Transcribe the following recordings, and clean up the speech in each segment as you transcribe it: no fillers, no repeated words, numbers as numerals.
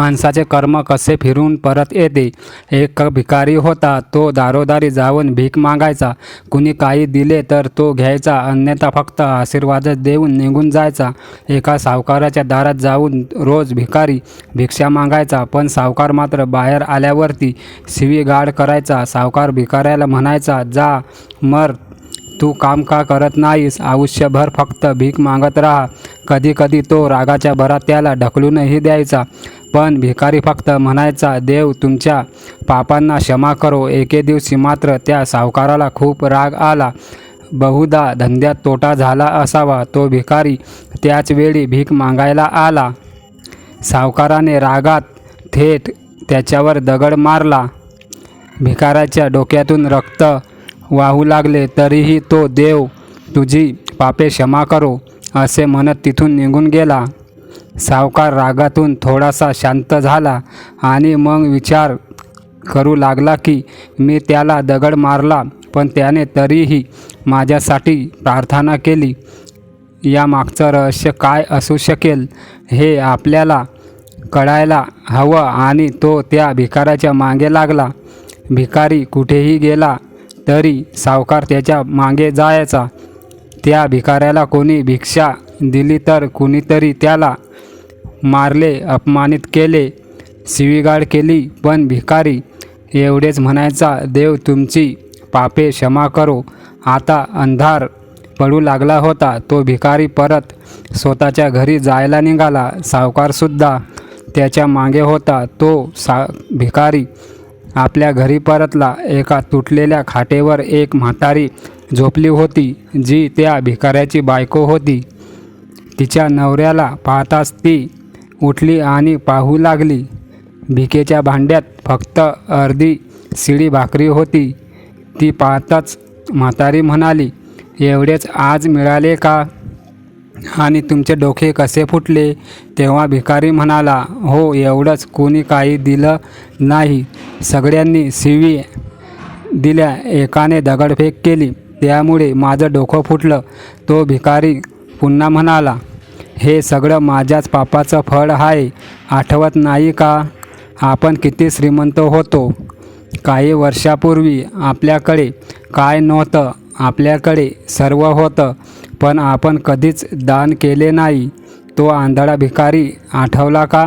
माणसाचे कर्म कसे फिरून परत येते. एक भिकारी होता. तो दारोदारी जाऊन भीक मागायचा. कुणी काही दिले तर तो घ्यायचा, अन्यथा फक्त आशीर्वाद देऊन निघून जायचा. एका सावकाराच्या दारात जाऊन रोज भिकारी भिक्षा मागायचा, पण सावकार मात्र बाहेर आल्यावरती शिवीगाळ करायचा. सावकार भिकाऱ्याला म्हणायचा, जा मर, तू काम का करत नाहीस, आयुष्यभर फक्त भीक मागत राहा. कधी कधी तो रागाच्या भरात त्याला ढकलूनही द्यायचा, पण भिकारी फक्त म्हणायचा, देव तुमच्या पापांना क्षमा करो. एके दिवशी मात्र त्या सावकाराला खूप राग आला. बहुधा धंद्यात तोटा झाला असावा. तो भिकारी त्याच वेळी भीक मागायला आला. सावकाराने रागात थेट त्याच्यावर दगड मारला. भिकाऱ्याच्या डोक्यातून रक्त वाहू लागले. तरीही तो, देव तुझी पापे क्षमा करो, असे म्हणत तिथून निघून गेला. सावकार रागातून थोडासा शांत झाला आणि मग विचार करू लागला की मी त्याला दगड मारला, पण त्याने तरीही माझ्यासाठी प्रार्थना केली. यामागचं रहस्य काय असू शकेल हे आपल्याला कळायला हवं. आणि तो त्या भिकाऱ्याच्या मागे लागला. भिकारी कुठेही गेला तरी सावकार त्याच्या मागे जायचा. त्या भिकाऱ्याला कोणी भिक्षा दिली तर कुणीतरी त्याला मारले, अपमानित केले, शिवीगाळ केली, पण भिकारी एवढेच म्हणायचा, देव तुमची पापे क्षमा करो. आता अंधार पडू लागला होता. तो भिकारी परत स्वतःच्या घरी जायला निघाला. सावकारसुद्धा त्याच्या मागे होता. तो भिकारी आपल्या घरी परतला. एका तुटलेल्या खाटेवर एक म्हातारी झोपली होती, जी त्या भिकाऱ्याची बायको होती. तिच्या नवऱ्याला पाहताच ती उठली आणि पाहू लागली. भिकेच्या भांड्यात फक्त अर्धी शिळी भाकरी होती. ती पाहताच म्हातारी म्हणाली, एवढेच आज मिळाले का? आणि तुमचे डोके कसे फुटले? तेव्हा भिकारी म्हणाला, हो, एवढंच, कोणी काही दिलं नाही. सगळ्यांनी शिवी दिल्या, एकाने दगडफेक केली, त्यामुळे माझं डोकं फुटलं. तो भिकारी पुन्हा म्हणाला, हे सगळं माझ्याच पापाचं फळ आहे. आठवत नाही का आपण किती श्रीमंत होतो? काही वर्षापूर्वी आपल्याकडे काय नव्हतं, आपल्याकडे सर्व होतं, पण आपण कधीच दान केले नाही. तो आंधळा भिकारी आठवला का?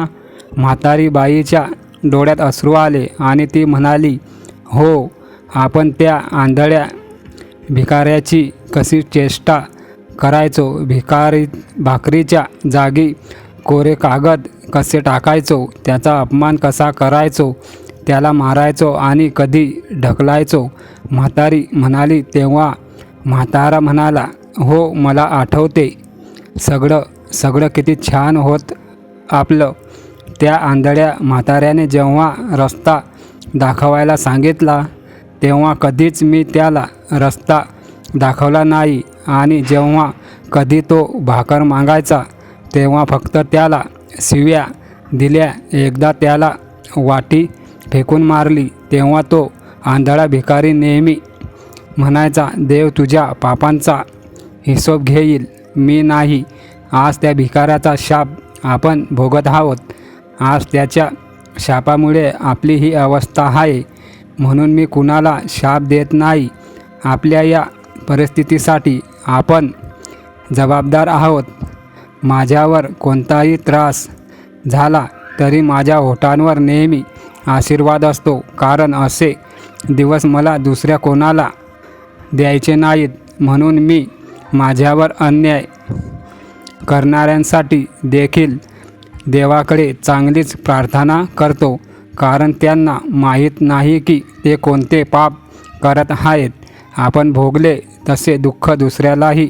म्हातारी बाईच्या डोळ्यात अश्रू आले आणि ती म्हणाली, हो, आपण त्या आंधळ्या भिकाऱ्याची कशी चेष्टा करायचो, भाकरीच्या जागी कोरे कागद कसे टाकायचो, त्याचा अपमान कसा करायचो, त्याला मारायचो आणि कधी ढकलायचो. म्हातारी म्हणाली. तेव्हा म्हातारा म्हणाला, हो, मला आठवते. सगळं किती छान होत आपलं. त्या आंधळ्या म्हाताऱ्याने जेव्हा रस्ता दाखवायला सांगितला, तेव्हा कधीच मी त्याला रस्ता दाखवला नाही. आणि जेव्हा कधी तो भाकर मागायचा, तेव्हा फक्त त्याला शिव्या दिल्या. एकदा त्याला वाटी फेकून मारली, तेव्हा तो आंधळा भिकारी नेहमी म्हणायचा, देव तुझ्या पापांचा हिशोब घेईल, मी नाही. आज त्या भिकाऱ्याचा शाप आपण भोगत आहोत. आज त्याच्या शापामुळे आपली ही अवस्था आहे. म्हणून मी कुणाला शाप देत नाही. आपल्या या परिस्थितीसाठी आपण जबाबदार आहोत. माझ्यावर कोणताही त्रास झाला तरी माझ्या ओठांवर नेहमी आशीर्वाद असतो, कारण असे दिवस मला दुसऱ्या कोणाला द्यायचे नाहीत. म्हणून मी माझ्यावर अन्याय करणाऱ्यांसाठी देखील देवाकडे चांगलीच प्रार्थना करतो, कारण त्यांना माहीत नाही की ते कोणते पाप करत आहेत. आपण भोगले तसे दुःख दुसऱ्यालाही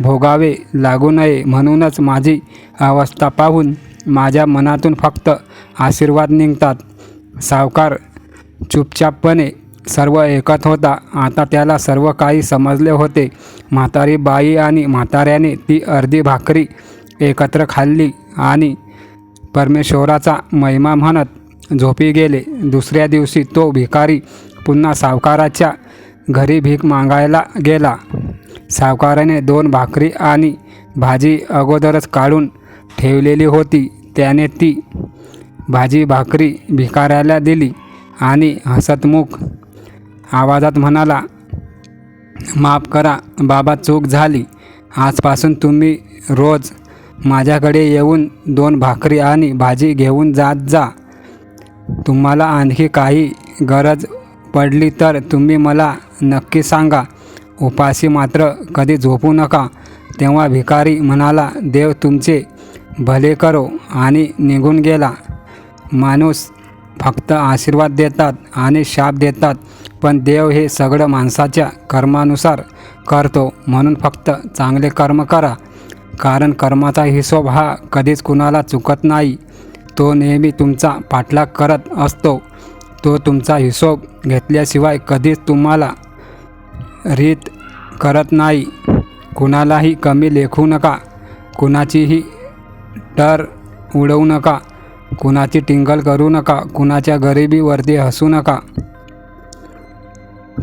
भोगावे लागू नये. म्हणूनच माझी अवस्था पाहून माझ्या मनातून फक्त आशीर्वाद निघतात. सावकार चुपचापपणे सर्व ऐकत होता. आता त्याला सर्व काही समजले होते. म्हातारी बाई आणि म्हाताऱ्याने ती अर्धी भाकरी एकत्र खाल्ली आणि परमेश्वराचा महिमा म्हणत झोपी गेले. दुसऱ्या दिवशी तो भिकारी पुन्हा सावकाराच्या घरी भीक मागायला गेला. सावकाराने 2 भाकरी आणि भाजी अगोदरच काढून ठेवलेली होती. त्याने ती भाजी भाकरी भिकाऱ्याला दिली आणि हसतमुख आवाजात म्हणाला, माफ करा बाबा, चूक झाली. आजपासून तुम्ही रोज माझ्याकडे येऊन 2 भाकरी आणि भाजी घेऊन जात जा. तुम्हाला आणखी काही गरज पडली तर तुम्ही मला नक्की सांगा. उपाशी मात्र कधी झोपू नका. तेव्हा भिकारी म्हणाला, देव तुमचे भले करो, आणि निघून गेला. माणूस फक्त आशीर्वाद देतात आणि शाप देतात, पण देव हे सगळं माणसाच्या कर्मानुसार करतो. म्हणून फक्त चांगले कर्म करा, कारण कर्माचा हिशोब हा कधीच कुणाला चुकत नाही. तो नेहमी तुमचा पाठलाग करत असतो. तो तुमचा हिशोब घेतल्याशिवाय कधीच तुम्हाला रीत करत नाही. कुणालाही कमी लेखू नका, कुणाचीही टर उडवू नका, कुणाची टिंगल करू नका, कुणाच्या गरिबीवरती हसू नका,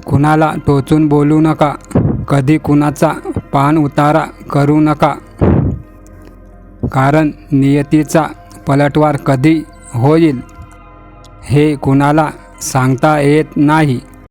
कुणाला टोचून बोलू नका, कधी कुणाचा पान उतारा करू नका, कारण नियतीचा पलटवार कधी होईल हे कुणाला सांगता येत नाही.